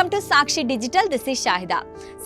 Welcome to Sakshi digital. This is Shahida.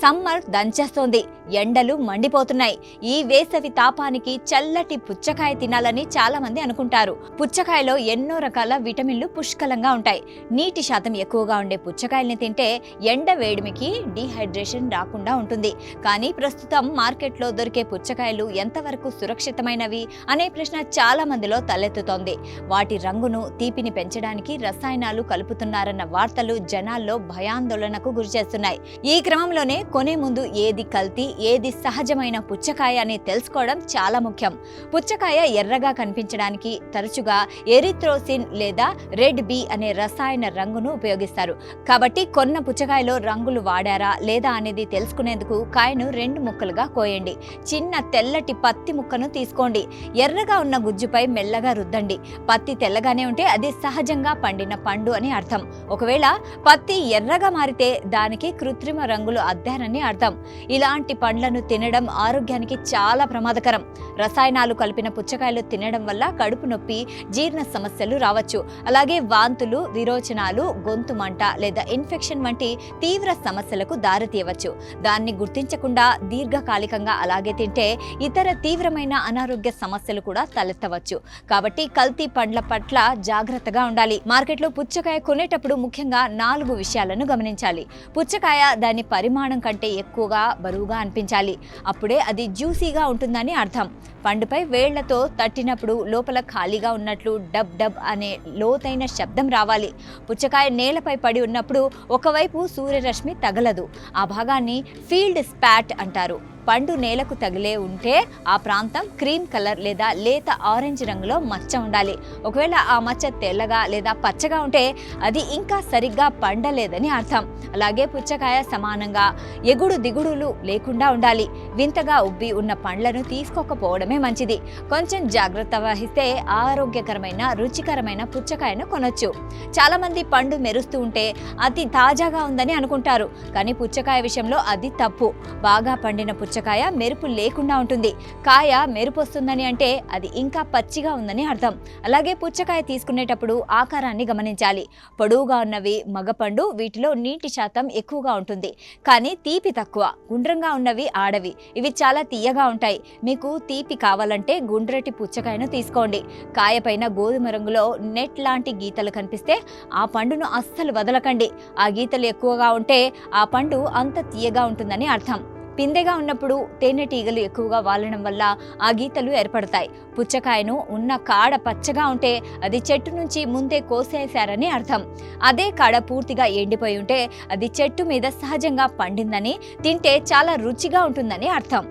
Summer దంచేస్తోంది, ఎండలు మండిపోతున్నాయి. ఈ వేసవి తాపానికి చల్లటి పుచ్చకాయ తినాలని చాలా మంది అనుకుంటారు. పుచ్చకాయలో ఎన్నో రకాల విటమిన్లు పుష్కలంగా ఉంటాయి. నీటి శాతం ఎక్కువగా ఉండే పుచ్చకాయల్ని తింటే ఎండ వేడిమికి డీహైడ్రేషన్ రాకుండా ఉంటుంది. కానీ ప్రస్తుతం మార్కెట్లో దొరికే పుచ్చకాయలు ఎంతవరకు సురక్షితమైనవి అనే ప్రశ్న చాలా మందిలో తలెత్తుతోంది. వాటి రంగును, తీపిని పెంచడానికి రసాయనాలు కలుపుతున్నారన్న వార్తలు జనాల్లో భయాందోళనకు గురిచేస్తున్నాయి. ఈ క్రమంలోనే కొనే ముందు ఏది కల్తీ, ఏది సహజమైన పుచ్చకాయ అని తెలుసుకోవడం చాలా ముఖ్యం. పుచ్చకాయ ఎర్రగా కనిపించడానికి తరచుగా ఎరిథ్రోసిన్ లేదా రెడ్ బి అనే రసాయన రంగును ఉపయోగిస్తారు. కాబట్టి కొన్న పుచ్చకాయలో రంగులు వాడారా లేదా అనేది తెలుసుకునేందుకు కాయను 2 ముక్కలుగా కోయండి. చిన్న తెల్లటి పత్తి ముక్కను తీసుకోండి. ఎర్రగా ఉన్న గుజ్జుపై మెల్లగా రుద్దండి. పత్తి తెల్లగానే ఉంటే అది సహజంగా పండిన పండు అని అర్థం. ఒకవేళ పత్తి ఎర్రగా మారితే దానికి కృత్రిమ రంగులు అద్దారని అర్థం. ఇలాంటి పండ్లను తినడం ఆరోగ్యానికి చాలా ప్రమాదకరం. రసాయనాలు కలిపిన పుచ్చకాయలు తినడం వల్ల కడుపు నొప్పి, జీర్ణ సమస్యలు రావచ్చు. అలాగే వాంతులు, విరోచనాలు, గొంతు మంట లేదా ఇన్ఫెక్షన్ వంటి తీవ్ర సమస్యలకు దారితీయవచ్చు. దాన్ని గుర్తించకుండా దీర్ఘకాలికంగా అలాగే తింటే ఇతర తీవ్రమైన అనారోగ్య సమస్యలు కూడా తలెత్తవచ్చు. కాబట్టి కల్తీ పండ్ల పట్ల జాగ్రత్తగా ఉండాలి. మార్కెట్లో పుచ్చకాయ కొనేటప్పుడు ముఖ్యంగా 4 విషయాలను గమనించాలి. పుచ్చకాయ దాని పరిమాణం కంటే ఎక్కువగా బరువుగా అనిపించాలి. అప్పుడే అది జ్యూసీగా ఉంటుందని అర్థం. పండుపై వేళ్లతో తట్టినప్పుడు లోపల ఖాళీగా ఉన్నట్లు డబ్ డబ్ అనే లోతైన శబ్దం రావాలి. పుచ్చకాయ నేలపై పడి ఉన్నప్పుడు ఒకవైపు సూర్యరశ్మి తగలదు. ఆ భాగాన్ని ఫీల్డ్ స్పాట్ అంటారు. పండు నేలకు తగిలే ఉంటే ఆ ప్రాంతం క్రీమ్ కలర్ లేదా లేత ఆరెంజ్ రంగులో మచ్చ ఉండాలి. ఒకవేళ ఆ మచ్చ తెల్లగా లేదా పచ్చగా ఉంటే అది ఇంకా సరిగ్గా పండలేదని అర్థం. అలాగే పుచ్చకాయ సమానంగా ఎగుడు దిగుడులు లేకుండా ఉండాలి. వింతగా ఉబ్బి ఉన్న పండ్లను తీసుకోకపోవడమే మంచిది. కొంచెం జాగ్రత్త వహిస్తే ఆరోగ్యకరమైన, రుచికరమైన పుచ్చకాయను కొనొచ్చు. చాలా మంది పండు మెరుస్తూ ఉంటే అది తాజాగా ఉందని అనుకుంటారు. కానీ పుచ్చకాయ విషయంలో అది తప్పు. బాగా పండిన పుచ్చకాయ మెరుపు లేకుండా ఉంటుంది. కాయ మెరుపు వస్తుందని అంటే అది ఇంకా పచ్చిగా ఉందని అర్థం. అలాగే పుచ్చకాయ తీసుకునేటప్పుడు ఆకారాన్ని గమనించాలి. పొడవుగా ఉన్నవి మగపండు, వీటిలో నీటి శాతం ఎక్కువగా ఉంటుంది. కానీ తీపి తక్కువ. గుండ్రంగా ఉన్నవి ఆడవి, ఇవి చాలా తీయగా ఉంటాయి. మీకు తీపి కావాలంటే గుండ్రటి పుచ్చకాయను తీసుకోండి. కాయపైన గోధుమ రంగులో నెట్ లాంటి గీతలు కనిపిస్తే ఆ పండును అస్సలు వదలకండి. ఆ గీతలు ఎక్కువగా ఉంటే ఆ పండు అంత తీయగా ఉంటుందని అర్థం. పిందెగా ఉన్నప్పుడు తేనెటీగలు ఎక్కువగా వాలడం వల్ల ఆ గీతలు ఏర్పడతాయి. పుచ్చకాయను ఉన్న కాడ పచ్చగా ఉంటే అది చెట్టు నుంచి ముందే కోసేశారని అర్థం. అదే కాడ పూర్తిగా ఎండిపోయి ఉంటే అది చెట్టు మీద సహజంగా పండిందని, తింటే చాలా రుచిగా ఉంటుందని అర్థం.